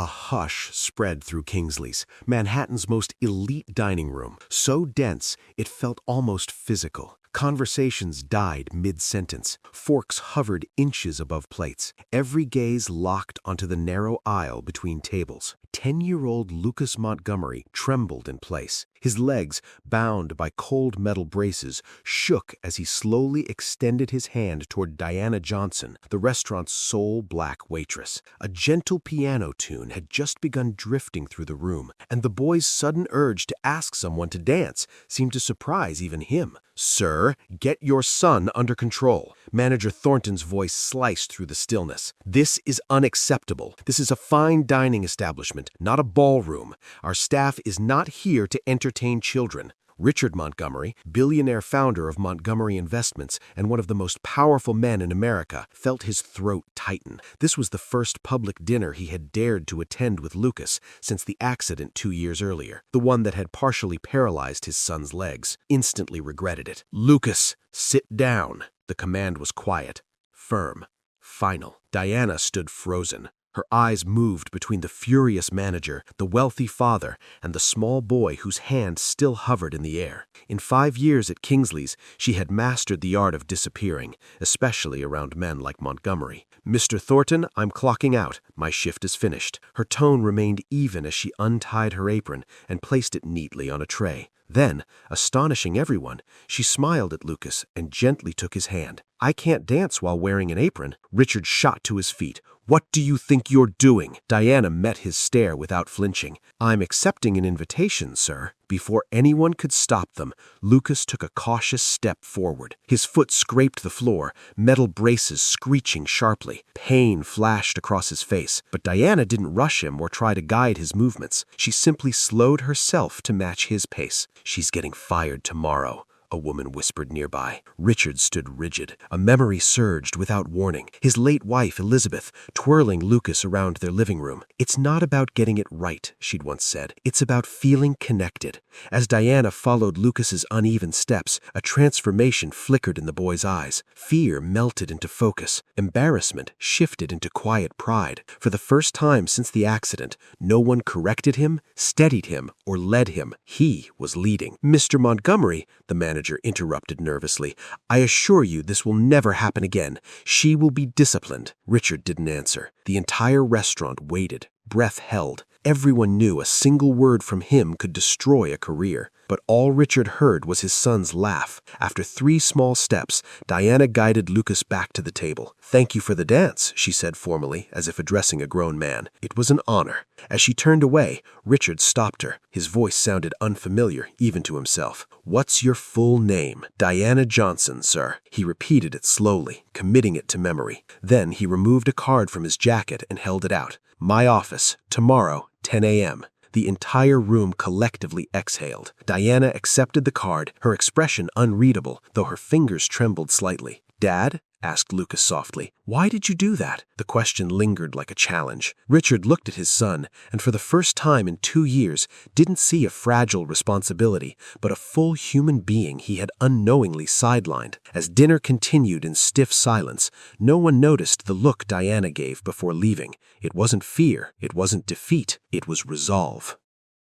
A hush spread through Kingsley's, Manhattan's most elite dining room, so dense it felt almost physical. Conversations died mid-sentence. Forks hovered inches above plates, every gaze locked onto the narrow aisle between tables. 10-year-old Lucas Montgomery trembled in place. His legs, bound by cold metal braces, shook as he slowly extended his hand toward Diana Johnson, the restaurant's sole black waitress. A gentle piano tune had just begun drifting through the room, and the boy's sudden urge to ask someone to dance seemed to surprise even him. "Sir, get your son under control." Manager Thornton's voice sliced through the stillness. "This is unacceptable. This is a fine dining establishment, not a ballroom. Our staff is not here to entertain children." Richard Montgomery, billionaire founder of Montgomery Investments and one of the most powerful men in America, felt his throat tighten. This was the first public dinner he had dared to attend with Lucas since the accident 2 years earlier, the one that had partially paralyzed his son's legs. Instantly regretted it. "Lucas, sit down." The command was quiet, firm, final. Diana stood frozen. Her eyes moved between the furious manager, the wealthy father, and the small boy whose hand still hovered in the air. In 5 years at Kingsley's, she had mastered the art of disappearing, especially around men like Montgomery. "Mr. Thornton, I'm clocking out. My shift is finished." Her tone remained even as she untied her apron and placed it neatly on a tray. Then, astonishing everyone, she smiled at Lucas and gently took his hand. "I can't dance while wearing an apron." Richard shot to his feet. "What do you think you're doing?" Diana met his stare without flinching. "I'm accepting an invitation, sir." Before anyone could stop them, Lucas took a cautious step forward. His foot scraped the floor, metal braces screeching sharply. Pain flashed across his face, but Diana didn't rush him or try to guide his movements. She simply slowed herself to match his pace. "She's getting fired tomorrow," a woman whispered nearby. Richard stood rigid. A memory surged without warning. His late wife, Elizabeth, twirling Lucas around their living room. "It's not about getting it right," she'd once said. "It's about feeling connected." As Diana followed Lucas's uneven steps, a transformation flickered in the boy's eyes. Fear melted into focus. Embarrassment shifted into quiet pride. For the first time since the accident, no one corrected him, steadied him, or led him. He was leading. "Mr. Montgomery," the manager interrupted nervously, "I assure you this will never happen again. She will be disciplined." Richard didn't answer. The entire restaurant waited, breath held. Everyone knew a single word from him could destroy a career. But all Richard heard was his son's laugh. After 3 small steps, Diana guided Lucas back to the table. "Thank you for the dance," she said formally, as if addressing a grown man. "It was an honor." As she turned away, Richard stopped her. His voice sounded unfamiliar, even to himself. "What's your full name?" "Diana Johnson, sir." He repeated it slowly, committing it to memory. Then he removed a card from his jacket and held it out. "My office, tomorrow, 10 a.m. The entire room collectively exhaled. Diana accepted the card, her expression unreadable, though her fingers trembled slightly. "Dad?" asked Lucas softly. "Why did you do that?" The question lingered like a challenge. Richard looked at his son, and for the first time in 2 years, didn't see a fragile responsibility, but a full human being he had unknowingly sidelined. As dinner continued in stiff silence, no one noticed the look Diana gave before leaving. It wasn't fear, it wasn't defeat, it was resolve.